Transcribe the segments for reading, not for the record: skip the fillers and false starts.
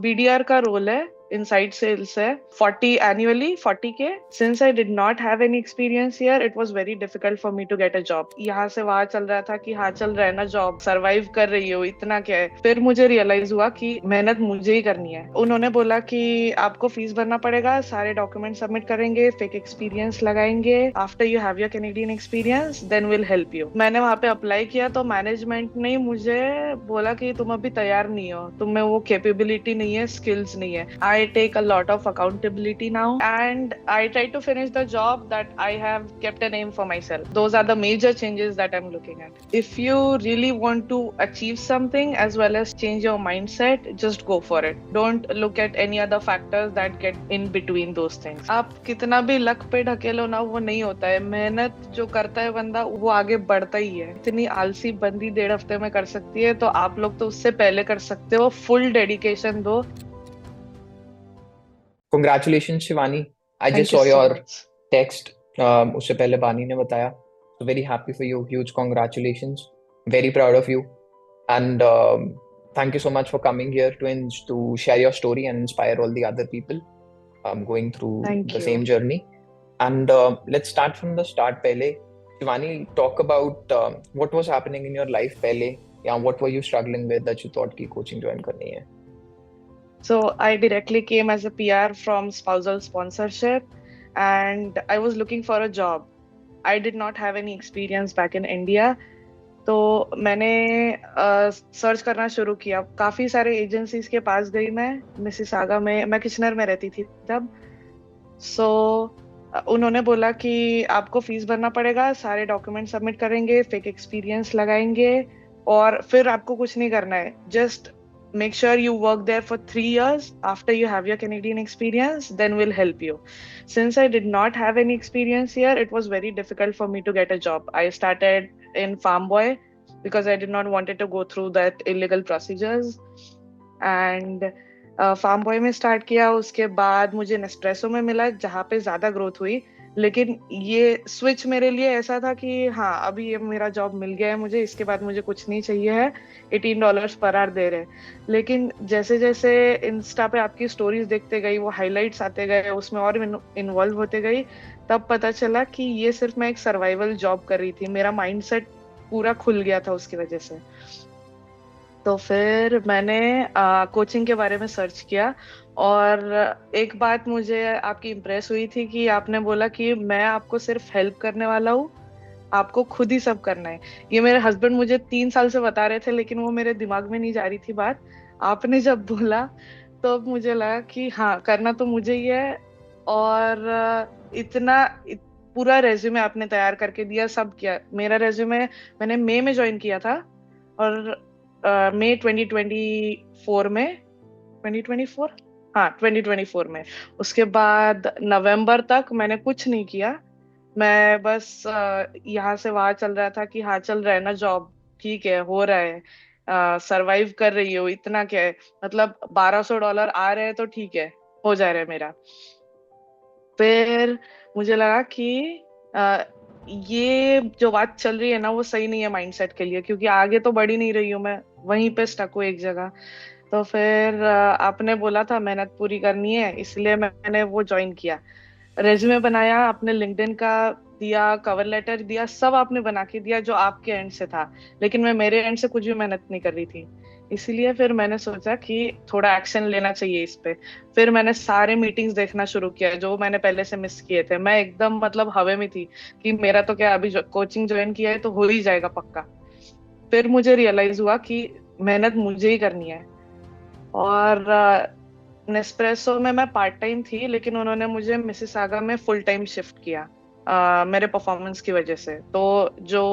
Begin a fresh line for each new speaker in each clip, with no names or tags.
BDR का role है, inside sales है, 40 annually 40K। Since I did not have any experience here, it was very difficult for me to get a job. यहाँ से वहां चल रहा था कि हाँ चल रहा है ना, जॉब सरवाइव कर रही हो, इतना क्या है। फिर मुझे रियलाइज हुआ कि मेहनत मुझे ही करनी है। उन्होंने बोला कि आपको फीस भरना पड़ेगा, सारे डॉक्यूमेंट सबमिट करेंगे, फेक एक्सपीरियंस लगाएंगे, after you have your Canadian experience then will help you. मैंने वहां पे अप्लाई किया तो मैनेजमेंट ने मुझे बोला कि तुम अभी तैयार नहीं हो, तुम में वो कैपेबिलिटी नहीं है, स्किल्स नहीं है। I take a lot of accountability now and I try to finish the job that I have kept a name for myself. Those are the major changes that I'm looking at. If you really want to achieve something as well as change your mindset, just go for it. Don't look at any other factors that get in between those things. आप कितना भी luck पे ढकेलो ना, वो नहीं होता है। मेहनत जो करता है बंदा वो आगे बढ़ता ही है। इतनी आलसी बंदी 1.5 हफ्ते में कर सकती है, तो आप लोग तो उससे पहले कर सकते हो। फुल डेडिकेशन दो।
Congratulations, Shivani. I just
thank you
saw
so
your
much.
text. उससे पहले बानी ने बताया. So very happy for you. Huge congratulations. Very proud of you. And thank you so much for coming here to share your story and inspire all the other people going through
thank
the
you.
same journey. And let's start from the start. पहले, Shivani, talk about what was happening in your life पहले. Yeah, what were you struggling with that you thought कि coaching join करनी है?
So I directly came as a PR from spousal sponsorship and I was looking for a job. I did not have any experience back in India. तो मैंने search करना शुरू किया, काफी सारे एजेंसीज के पास गई। मैं मिसिसागा में, मैं किचनर में रहती थी तब। सो उन्होंने बोला कि आपको फीस भरना पड़ेगा, सारे डॉक्यूमेंट सबमिट करेंगे, फेक एक्सपीरियंस लगाएंगे, और फिर आपको कुछ नहीं करना है। Just make sure you work there for 3 years. After you have your Canadian experience, then we'll help you. Since I did not have any experience here, it was very difficult for me to get a job. I started in Farm Boy because I did not wanted to go through that illegal procedures. And farm boy में start किया, उसके बाद मुझे Nespresso में मिला जहाँ पे ज्यादा ग्रोथ हुई। लेकिन ये स्विच मेरे लिए ऐसा था कि हाँ अभी ये मेरा जॉब मिल गया है मुझे, इसके बाद मुझे कुछ नहीं चाहिए है। $18 पर आवर दे रहे। लेकिन जैसे जैसे इंस्टा पे आपकी स्टोरीज देखते गई, वो हाइलाइट्स आते गए, उसमें और इन्वॉल्व होते गई, तब पता चला कि ये सिर्फ मैं एक सर्वाइवल जॉब कर रही थी। मेरा माइंडसेट पूरा खुल गया था उसकी वजह से। तो फिर मैंने कोचिंग के बारे में सर्च किया, और एक बात मुझे आपकी इम्प्रेस हुई थी कि आपने बोला कि मैं आपको सिर्फ हेल्प करने वाला हूँ, आपको खुद ही सब करना है। ये मेरे हस्बैंड मुझे 3 साल से बता रहे थे, लेकिन वो मेरे दिमाग में नहीं जा रही थी बात। आपने जब बोला तो अब मुझे लगा कि हाँ करना तो मुझे ही है। और इतना पूरा रेज्यूमे आपने तैयार करके दिया, सब किया। मेरा रेज्यूमे मैंने मई में ज्वाइन किया था, और मई 2024 में, 2024, हाँ 2024 में। उसके बाद नवंबर तक मैंने कुछ नहीं किया। मैं बस यहाँ से वहां चल रहा था कि हाँ चल रहा है ना, जॉब ठीक है, हो रहा है, सरवाइव कर रही हो, इतना क्या है। मतलब $1200 आ रहे हैं तो ठीक है, हो जा रहा है मेरा। फिर मुझे लगा कि अ, ये जो बात चल रही है ना वो सही नहीं है माइंडसेट के लिए, क्योंकि आगे तो बढ़ ही नहीं रही हूँ मैं, वहीं पे स्टक हूँ एक जगह। तो फिर आपने बोला था मेहनत पूरी करनी है, इसलिए मैंने वो ज्वाइन किया। रेज्यूमे बनाया, आपने लिंक्डइन का दिया, कवर लेटर दिया, सब आपने बना के दिया जो आपके एंड से था। लेकिन मैं मेरे एंड से कुछ भी मेहनत नहीं कर रही थी। इसीलिए फिर मैंने सोचा कि थोड़ा एक्शन लेना चाहिए इस पे। फिर मैंने सारे मीटिंग्स देखना शुरू किया जो मैंने पहले से मिस किए थे। मैं एकदम मतलब हवा में थी कि मेरा तो क्या, अभी कोचिंग ज्वाइन किया है तो हो ही जाएगा पक्का। फिर मुझे रियलाइज हुआ कि मेहनत मुझे ही करनी है। और नेस्प्रेसो में मैं पार्ट टाइम थी, लेकिन उन्होंने मुझे मिसिसागा में फुल टाइम शिफ्ट किया मेरे परफॉर्मेंस की वजह से। तो जो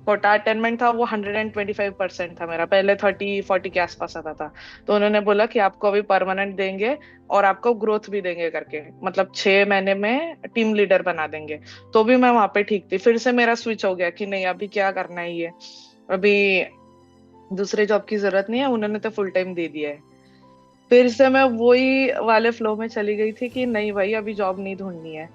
कोटा अटेनमेंट था वो 125% था मेरा, पहले 30-40 के आसपास आता था। तो उन्होंने बोला कि आपको अभी परमानेंट देंगे और आपको ग्रोथ भी देंगे करके, मतलब 6 महीने में टीम लीडर बना देंगे। तो भी मैं वहां पे ठीक थी। फिर से मेरा स्विच हो गया कि नहीं अभी क्या करना है ये, अभी दूसरे जॉब की जरूरत नहीं है, उन्होंने तो फुल टाइम दे दिया है। फिर से मैं वही वाले फ्लो में चली गई थी कि नहीं भाई अभी जॉब नहीं ढूंढनी है।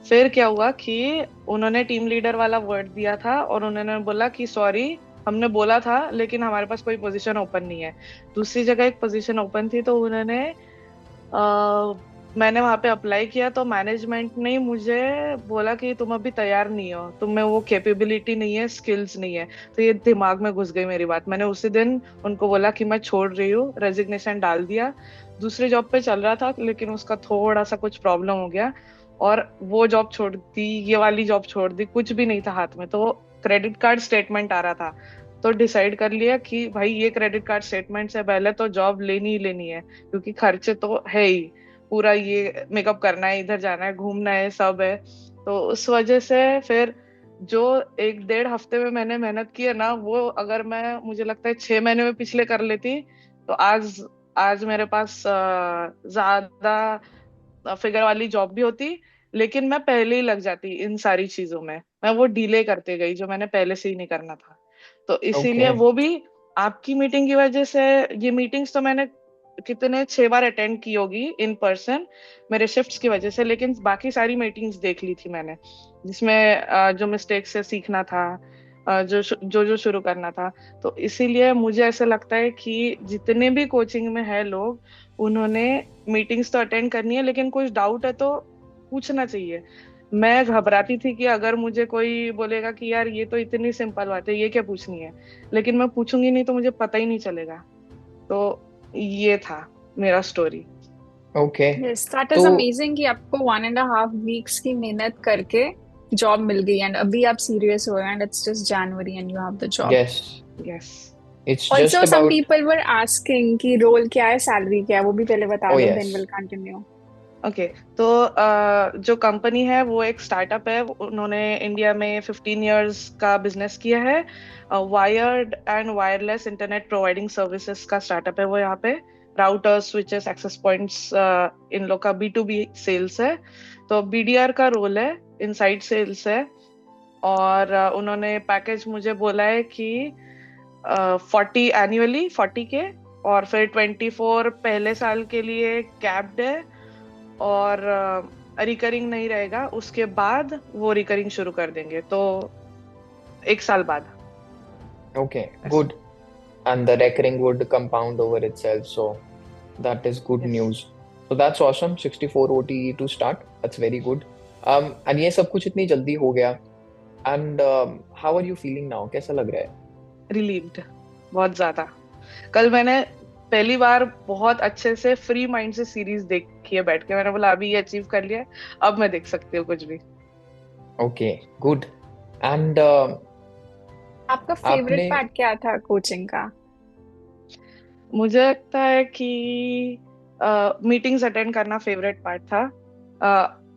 फिर क्या हुआ कि उन्होंने टीम लीडर वाला वर्ड दिया था और उन्होंने बोला कि सॉरी, हमने बोला था लेकिन हमारे पास कोई पोजीशन ओपन नहीं है। दूसरी जगह एक पोजीशन ओपन थी, तो उन्होंने मैंने वहां पे अप्लाई किया, तो मैनेजमेंट ने मुझे बोला कि तुम अभी तैयार नहीं हो, तुम में वो कैपेबिलिटी नहीं है, स्किल्स नहीं है। तो ये दिमाग में घुस गई मेरी बात। मैंने उसी दिन उनको बोला कि मैं छोड़ रही हूँ, रेजिग्नेशन डाल दिया। दूसरे जॉब पे चल रहा था लेकिन उसका थोड़ा सा कुछ प्रॉब्लम हो गया, और वो जॉब छोड़ दी, ये वाली जॉब छोड़ दी, कुछ भी नहीं था हाथ में। तो क्रेडिट कार्ड स्टेटमेंट आ रहा था, तो डिसाइड कर लिया कि भाई ये क्रेडिट कार्ड स्टेटमेंट से पहले तो जॉब लेनी ही लेनी है, क्योंकि खर्चे तो है ही, पूरा ये मेकअप करना है, इधर जाना है, घूमना है, सब है। तो उस वजह से फिर जो 1-1.5 हफ्ते में मैंने मेहनत की है ना, वो अगर मैं, मुझे लगता है 6 महीने में पिछले कर लेती, तो आज आज मेरे पास ज्यादा फिगर वाली जॉब भी होती। लेकिन मैं पहले ही लग जाती इन सारी चीजों में, मैं वो डिले करते गई जो मैंने पहले से ही नहीं करना था। तो
ओके।
इसीलिए वो भी आपकी मीटिंग की वजह से। ये मीटिंग्स तो मैंने कितने 6 बार अटेंड की होगी इन पर्सन, मेरे शिफ्ट्स की वजह से, लेकिन बाकी सारी मीटिंग्स देख ली थी मैंने, जिसमें जो मिस्टेक से सीखना था, जो शुरू करना था। तो इसीलिए मुझे ऐसा लगता है कि जितने भी कोचिंग में है लोग, उन्होंने मीटिंग्स तो अटेंड करनी है, लेकिन कुछ डाउट है तो पूछना चाहिए। मैं घबराती थी कि अगर मुझे कोई बोलेगा कि यार ये तो इतनी सिंपल बात है, ये क्या पूछनी है, लेकिन मैं पूछूंगी नहीं तो मुझे पता ही नहीं चलेगा। तो ये था मेरा स्टोरी।
ओके।
यस, दैट
तो
इज अमेजिंग कि आपको 1.5 वीक्स की मेहनत करके जॉब मिल गई एंड अभी आप सीरियस हो and it's just January and you have the job.
Yes,
yes.
It's
also
just
some
about.
People were asking कि रोल क्या है, सैलरी क्या है, वो भी पहले बता
ओ
दो,
yes.
Then will continue.
Okay. तो जो कंपनी है वो एक स्टार्टअप है, उन्होंने इंडिया में 15 इयर्स का बिजनेस किया है। Wired and wireless internet providing services का स्टार्टअप है वो। यहाँ पे राउटर्स, स्विचेस, एक्सेस पॉइंट्स, इन लोग का B2B सेल्स है। तो BDR का रोल है, इनसाइड सेल्स है। और उन्होंने पैकेज मुझे बोला है कि 40 एनुअली, 40K, और फिर 24 पहले साल के लिए कैप्ड है, और रिकरिंग नहीं रहेगा, उसके बाद वो रिकरिंग शुरू कर देंगे, तो 1 साल बाद।
ओके,
ऐसा।
Good. And the recurring would compound over itself, so that is good
yes.
news. So that's awesome. 64 OTE to start. That's very good. And ये सब कुछ इतनी जल्दी हो गया. And how are you feeling now? कैसा लग रहा है?
रिलीव्ड, बहुत ज्यादा। कल मैंने पहली बार बहुत अच्छे से फ्री माइंड से सीरीज देखी है बैठ के। मैंने बोला अभी ये अचीव कर लिया है, अब मैं देख सकती हूँ कुछ भी।
Okay, good. And
आपका फेवरेट
आपने
पार्ट क्या था कोचिंग का?
मुझे लगता है कि मीटिंग्स अटेंड करना फेवरेट पार्ट था।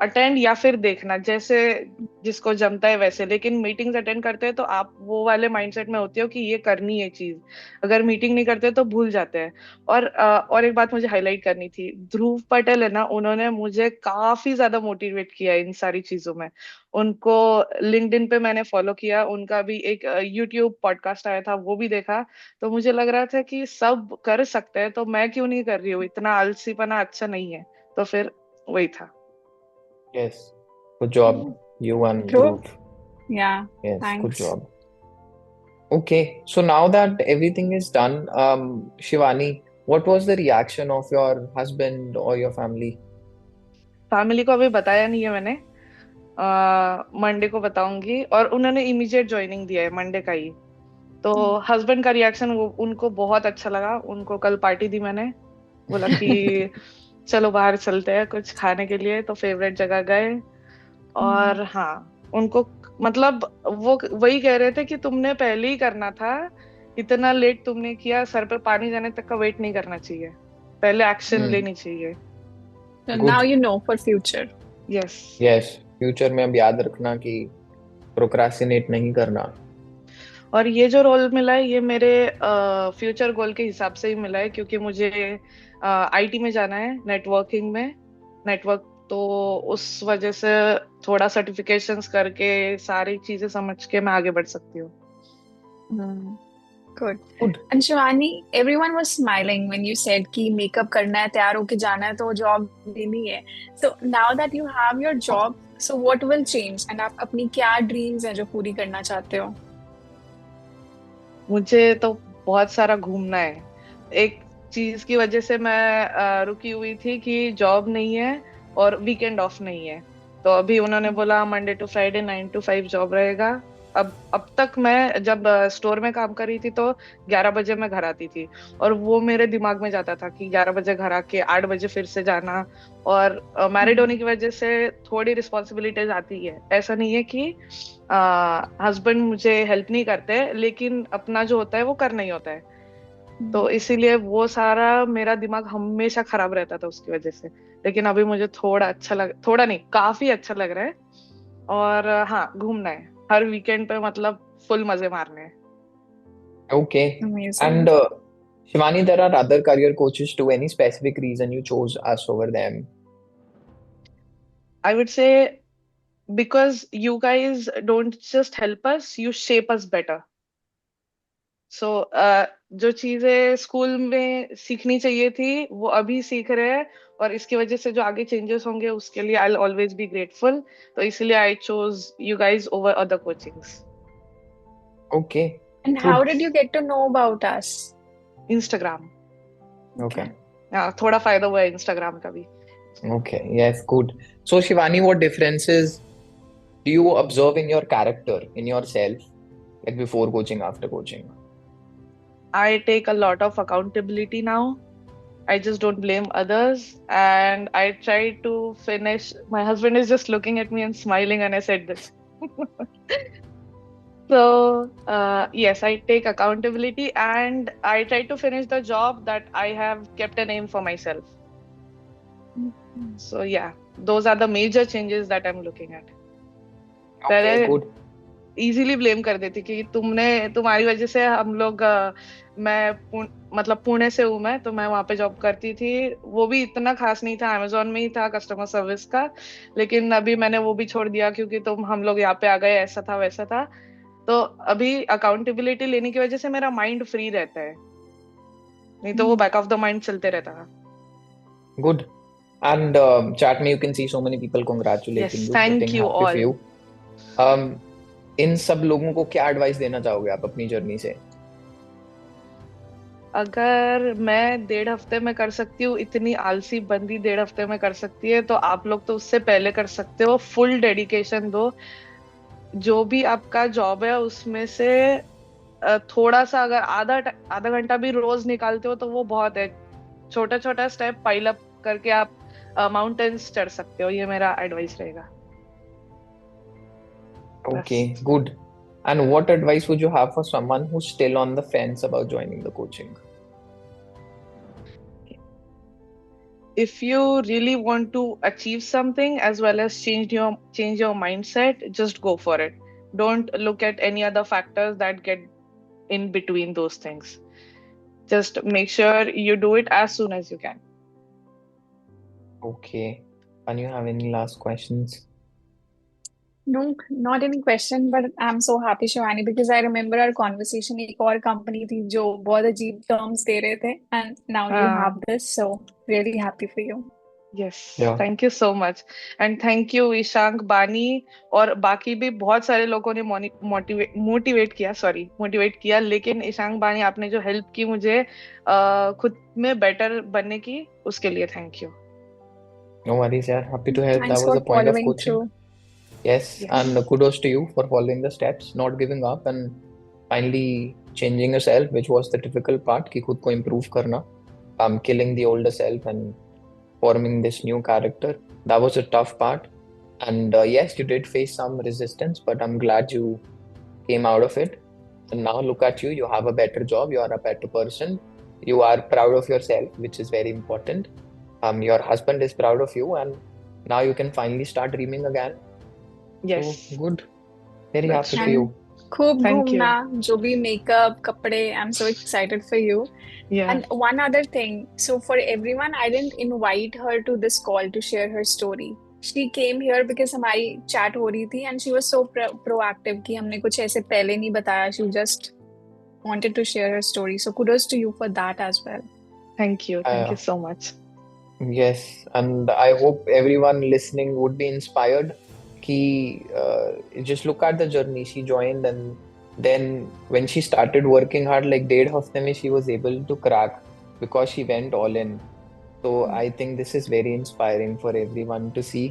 अटेंड या फिर देखना, जैसे जिसको जमता है वैसे, लेकिन मीटिंग्स अटेंड करते हैं तो आप वो वाले माइंडसेट में होते हो कि ये करनी है चीज। अगर मीटिंग नहीं करते तो भूल जाते हैं। और एक बात मुझे हाईलाइट करनी थी, ध्रुव पटेल है ना, उन्होंने मुझे काफी ज्यादा मोटिवेट किया इन सारी चीजों में। उनको लिंक्डइन पे मैंने फॉलो किया, उनका भी एक यूट्यूब पॉडकास्ट आया था, वो भी देखा। तो मुझे लग रहा था कि सब कर सकते हैं, तो मैं क्यों नहीं कर रही हूँ, इतना आलसीपना अच्छा नहीं है। तो फिर वही था।
yes, good job. You and
Dhruv,
Dhruv.
या,
Yes, good
thanks.
job. Okay, so now that everything is done, Shivani, what was the reaction of your husband or your family?
Family को अभी बताया नहीं है मैंने, मंडे को बताऊंगी, और उन्होंने इमीडिएट ज्वाइनिंग दिया है मंडे का ही। तो हस्बैंड का रिएक्शन वो उनको बहुत अच्छा लगा, उनको कल पार्टी दी मैंने, बोला कि चलो बाहर चलते हैं कुछ खाने के लिए, तो फेवरेट जगह गए। और हाँ, उनको मतलब वो वही कह रहे थे कि तुमने पहले ही करना था, इतना लेट तुमने किया, सर पे पानी जाने तक का वेट नहीं करना चाहिए, पहले एक्शन
Hmm,
लेनी चाहिए।
So now
good.
you know for future.
Yes.
Yes, future में अब याद रखना कि प्रोक्रास्टिनेट नहीं करना.
और ये जो रोल मिला है, ये मेरे फ्यूचर गोल के हिसाब से ही मिला है, क्योंकि मुझे IT में जाना है, नेटवर्किंग में, नेटवर्क। तो उस वजह से थोड़ा सर्टिफिकेशंस करके सारी चीजें समझ के मैं आगे बढ़ सकती हूँ।
Hmm. Good.
Good.
And Shivani, everyone was smiling when you said कि मेकअप करना है, तैयार होके जाना है, तो जॉब लेनी है। So now that you have your job, so what will change? And आप अपनी क्या ड्रीम्स हैं जो पूरी करना चाहते हो?
मुझे तो बहुत सारा घूमना है। एक चीज की वजह से मैं रुकी हुई थी कि जॉब नहीं है और वीकेंड ऑफ नहीं है। तो अभी उन्होंने बोला Monday to Friday 9 to 5 job रहेगा। अब तक मैं जब स्टोर में काम कर रही थी तो 11 बजे मैं घर आती थी, और वो मेरे दिमाग में जाता था कि 11 बजे घर आके 8 बजे फिर से जाना। और मैरिड होने की वजह से थोड़ी रिस्पॉन्सिबिलिटीज आती है। ऐसा नहीं है कि हस्बैंड मुझे हेल्प नहीं करते, लेकिन अपना जो होता है वो करना ही होता है। तो इसीलिए वो सारा मेरा दिमाग हमेशा खराब रहता था उसकी वजह से। लेकिन अभी मुझे थोड़ा अच्छा लग, थोड़ा नहीं काफी अच्छा लग रहा है। और हाँ, घूमना है हर वीकेंड पे, मतलब फुल मजे मारने हैं।
Okay. And
Amazing.
Shivani, there are other career coaches too. Any specific reason you chose us over them?
I would say because you guys don't just help us, you shape us better. So जो चीजें school में सीखनी चाहिए थी वो अभी सीख रहे हैं, और इसकी वजह से जो आगे चेंजेस होंगे उसके लिए आई ऑलवेज बी ग्रेटफुल। तो इसलिए I chose you guys over other coachings.
Okay.
And how
Good.
did you get to know about us?
Instagram.
Okay.
हाँ, थोड़ा फायदा हुआ है इंस्टाग्राम का भी।
Okay. Yes, good. So, Shivani, what differences do you observe in your character, in yourself, like before coaching, after coaching?
I take a lot of accountability now. I just don't blame others, and I try to finish. My husband is just looking at me and smiling, and I said this. So, yes, I take accountability and I try to finish the job that I have kept a name for myself. So, yeah, those are the major changes that I'm looking at.
Okay,
पहले
good.
Easily blame कर देती कि तुम्हारी वजह से हम लोग मतलब पुणे से हूँ मैं, तो मैं वहां पे जॉब करती थी। वो भी इतना खास नहीं था, अमेजोन में ही था कस्टमर सर्विस का। लेकिन अभी मैंने वो भी छोड़ दिया क्योंकि हम लोग यहाँ पे आ गए, ऐसा था वैसा था। तो अभी अकाउंटेबिलिटी लेने की वजह से मेरा माइंड फ्री रहता है, नहीं तो वो बैक ऑफ द माइंड चलते रहता था।
Good. And chat में you can see so many people congratulating
yes,
you, getting
thank you
happy for
all.
you. Um, इन सब लोगों को क्या एडवाइस देना चाहोगे आप अपनी जर्नी से?
अगर मैं 1.5 हफ्ते में कर सकती हूँ, इतनी आलसी बंदी 1.5 हफ्ते में कर सकती है, तो आप लोग तो उससे पहले कर सकते हो। फुल डेडिकेशन दो। जो भी आपका जॉब है उसमें से थोड़ा सा, अगर आधा आधा घंटा भी रोज निकालते हो तो वो बहुत है। छोटा छोटा स्टेप पाइल अप करके आप माउंटेन्स चढ़ सकते हो। ये मेरा एडवाइस रहेगा बस।
Okay, good. And what advice would you have for someone who's still on the fence about joining the coaching?
If you really want to achieve something as well as change your mindset, just go for it. Don't look at any other factors that get in between those things. Just make sure you do it as soon as you can.
Okay. And you have any last questions?
No, not any question, but I'm so happy, Shivani, because I remember our conversation. एक और company थी जो बहुत अजीब terms दे रहे थे, and now you have this, so really happy for you.
Yes,
Yeah.
Thank you so much. And thank you Ishank, बानी और बाकी भी बहुत सारे लोगों ने मोटिवेट किया। लेकिन ईशांक, बानी, आपने जो हेल्प की मुझे खुद में बेटर बनने की, उसके लिए thank you.
No worries, yeah. Happy to help. That
Thanks
was
for
the point of
following
coaching.
through.
Yes, and
yes,
kudos to you for following the steps, not giving up, and finally changing yourself, which was the difficult part, कि खुद को improve करना, killing the older self and forming this new character. That was a tough part, and yes, you did face some resistance, but I'm glad you came out of it. And now look at you, you have a better job, you are a better person, you are proud of yourself, which is very important. Your husband is proud of you, and now you can finally start dreaming again.
Yes,
So good. Very
that's
happy for
true.
And
you.
खूब
thank you.
घूमना, जो भी makeup, कपड़े, I'm so excited for you.
या
And one other thing, so for everyone, I didn't invite her to this call to share her story. She came here because हमारी chat हो रही थी and she was so proactive कि हमने कुछ ऐसे पहले नहीं बताया. She just wanted to share her story. So kudos to you for that as well.
Thank you
Uh,
so much.
yes, and I hope everyone listening would be inspired. Ki, just look at the journey. She joined, and then when she started working hard, like 1.5 हफ्ते में she was able to crack because she went all in. So I think this is very inspiring for everyone to see.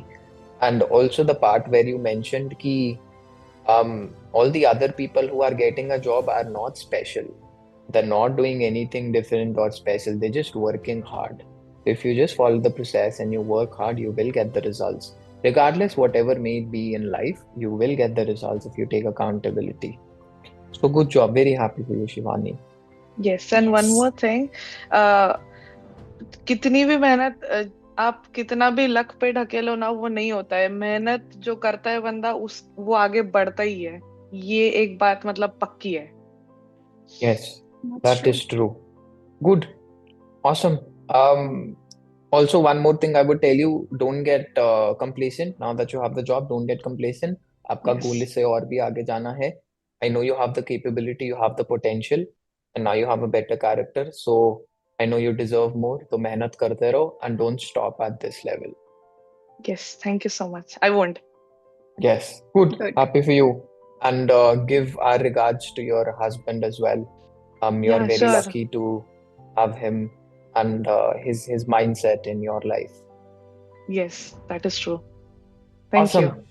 And also the part where you mentioned ki all the other people who are getting a job are not special. They're not doing anything different or special. They're just working hard. If you just follow the process and you work hard, you will get the results. Regardless, whatever may it be in life, you will get the results if you take accountability. So good job. Very happy for you, Shivani.
Yes, and one
Yes.
more thing, uh, कितनी भी मेहनत आप कितना भी luck पे ढकेलो ना, वो नहीं होता है। मेहनत जो करता है बंदा, उस वो आगे बढ़ता ही है। ये एक बात मतलब पक्की है।
Yes,
That's
that
true.
is true. Good. Awesome. Also, one more thing I would tell you, don't get complacent. Now that you have the job, don't get complacent. आपका goal
यस।
इससे और भी आगे जाना है. I know you have the capability, you have the potential, and now you have a better character. So I know you deserve more. तो मेहनत करते रहो and don't stop at this level.
Yes, thank you so much, I won't.
Yes, good.
Good.
Happy for you. And give our regards to your husband as well. You are
या
very
sure.
lucky to have him and his mindset in your life.
Yes, that is true. Thank you.
Awesome.